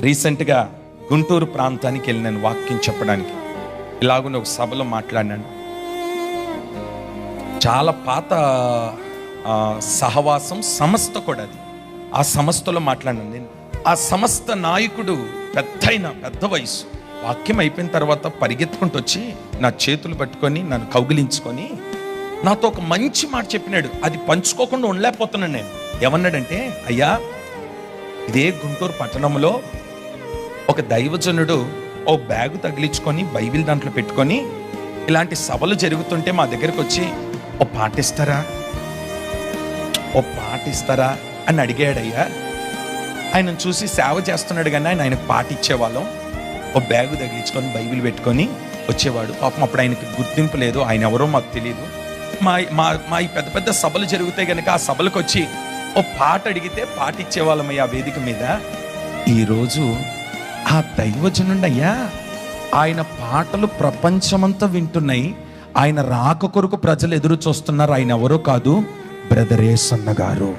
రీసెంట్గా గుంటూరు ప్రాంతానికి వెళ్ళినాను వాక్యం చెప్పడానికి. ఇలాగున్న ఒక సభలో మాట్లాడినాను. చాలా పాత సహవాసం సంస్థ కూడా అది. ఆ సంస్థలో మాట్లాడినాను నేను. ఆ సంస్థ నాయకుడు పెద్ద వయసు. వాక్యం అయిపోయిన తర్వాత పరిగెత్తుకుంటూ వచ్చి నా చేతులు పట్టుకొని నన్ను కౌగిలించుకొని నాతో ఒక మంచి మాట చెప్పినాడు. అది పంచుకోకుండా ఉండలేకపోతున్నాను నేను. ఏమన్నాడంటే, అయ్యా, ఇదే గుంటూరు పట్టణంలో ఒక దైవజనుడు ఓ బ్యాగు తగిలించుకొని బైబిల్ దాంట్లో పెట్టుకొని ఇలాంటి సభలు జరుగుతుంటే మా దగ్గరకు వచ్చి ఓ పాట ఇస్తారా అని అడిగాడయ్యా. ఆయనను చూసి సేవ చేస్తున్నాడు కానీ ఆయనకు పాట ఇచ్చేవాళ్ళం. ఓ బ్యాగు తగిలించుకొని బైబిల్ పెట్టుకొని వచ్చేవాడు. పాపం అప్పుడు ఆయనకి గుర్తింపు లేదు, ఆయన ఎవరో మాకు తెలియదు. మా ఈ పెద్ద సభలు జరుగుతాయి కనుక ఆ సభలకు వచ్చి ఓ పాట అడిగితే పాట ఇచ్చేవాళ్ళమయ్యా ఆ వేదిక మీద. ఈరోజు ఆ దైవజనుడు అయ్యా, ఆయన పాటలు ప్రపంచమంతా వింటున్నాయి. ఆయన రాక కొరకు ప్రజలు ఎదురు చూస్తున్నారు. ఆయన ఎవరో కాదు, బ్రదర్ యేసన్న గారు.